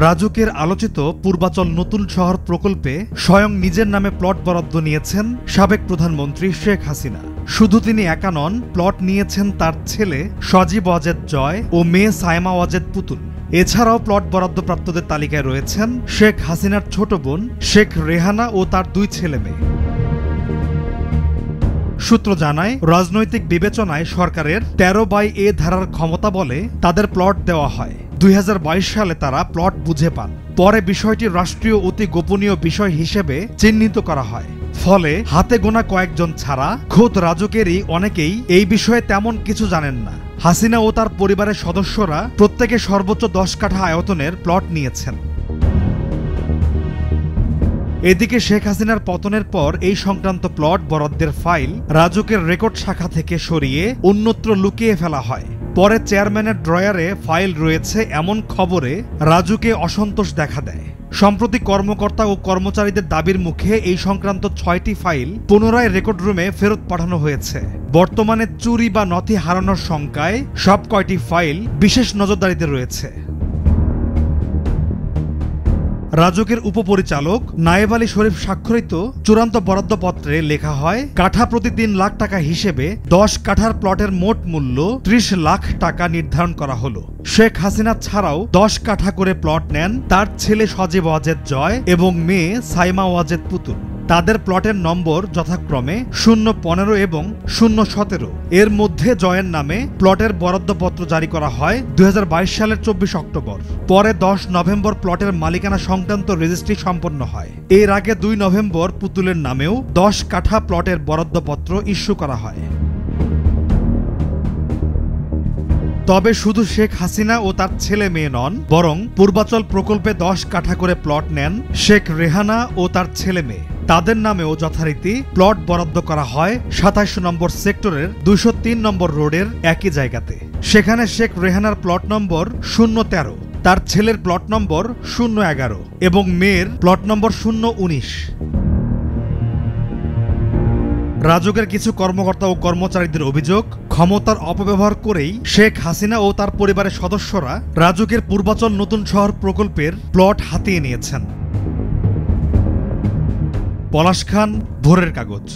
রাজুকের আলোচিত পূর্বাচল নতুন শহর প্রকল্পে স্বয়ং নিজের নামে প্লট বরাদ্দ নিয়েছেন সাবেক প্রধানমন্ত্রী শেখ হাসিনা। শুধু তিনি একা নন, প্লট নিয়েছেন তার ছেলে সজীব ওয়াজেদ জয় ও মেয়ে সাইমা ওয়াজেদ পুতুল। এছাড়াও প্লট বরাদ্দপ্রাপ্তদের তালিকায় রয়েছেন শেখ হাসিনার ছোট বোন শেখ রেহানা ও তার 2 ছেলে মেয়ে। সূত্র জানায়, রাজনৈতিক বিবেচনায় সরকারের 13/A ধারার ক্ষমতা বলে তাদের প্লট দেওয়া হয়। 2022 সালে তারা প্লট বুঝে পান। পরে বিষয়টি রাষ্ট্রীয় অতি গোপনীয় বিষয় হিসেবে চিহ্নিত করা হয়। ফলে হাতে গোনা কয়েকজন ছাড়া খোদ রাজুকেরই অনেকেই এই বিষয়ে তেমন কিছু জানেন না। হাসিনা ও তার পরিবারের সদস্যরা প্রত্যেকে সর্বোচ্চ 10 কাঠা আয়তনের প্লট নিয়েছেন। এদিকে শেখ হাসিনার পতনের পর এই সংক্রান্ত প্লট বরাদ্দের ফাইল রাজুকের রেকর্ড শাখা থেকে সরিয়ে অন্যত্র লুকিয়ে ফেলা হয়। পরে চেয়ারম্যানের ড্রয়ারে ফাইল রয়েছে এমন খবরে রাজুকে অসন্তোষ দেখা দেয়। সম্প্রতি কর্মকর্তা ও কর্মচারীদের দাবির মুখে এই সংক্রান্ত 6টি ফাইল পুনরায় রেকর্ড রুমে ফেরত পাঠানো হয়েছে। বর্তমানে চুরি বা নথি হারানোর শঙ্কায় সব কয়টি ফাইল বিশেষ নজরদারিতে রয়েছে। রাজুকের উপপরিচালক নায়েব আলী শরীফ স্বাক্ষরিত চূড়ান্ত বরাদ্দপত্রে লেখা হয়, কাঠা প্রতি 3 লাখ টাকা হিসেবে 10 কাঠার প্লটের মোট মূল্য 30 লাখ টাকা নির্ধারণ করা হলো। শেখ হাসিনা ছাড়াও 10 কাঠা করে প্লট নেন তার ছেলে সজীব ওয়াজেদ জয় এবং মেয়ে সাইমা ওয়াজেদ পুতুল। তাদের প্লটের নম্বর যথাক্রমে 015 এবং 017। এর মধ্যে জয়ের নামে প্লটের বরাদ্দপত্র জারি করা হয় 2022 সালের 24 অক্টোবর। পরে 10 নভেম্বর প্লটের মালিকানা সংক্রান্ত রেজিস্ট্রি সম্পন্ন হয়। এর আগে 2 নভেম্বর পুতুলের নামেও 10 কাঠা প্লটের বরাদ্দপত্র ইস্যু করা হয়। তবে শুধু শেখ হাসিনা ও তার ছেলে মেয়ে নন, বরং পূর্বাচল প্রকল্পে 10 কাঠা করে প্লট নেন শেখ রেহানা ও তার ছেলে মেয়ে। তাদের নামেও যথারীতি প্লট বরাদ্দ করা হয় 27 নম্বর সেক্টরের 203 নম্বর রোডের একই জায়গাতে। সেখানে শেখ রেহানার প্লট নম্বর 013, তার ছেলের প্লট নম্বর 011 এবং মেয়ের প্লট নম্বর 019। রাজুকের কিছু কর্মকর্তা ও কর্মচারীদের অভিযোগ, ক্ষমতার অপব্যবহার করেই শেখ হাসিনা ও তার পরিবারের সদস্যরা রাজুকের পূর্বাচল নতুন শহর প্রকল্পের প্লট হাতিয়ে নিয়েছেন। পলাশ খান, ভোরের কাগজ।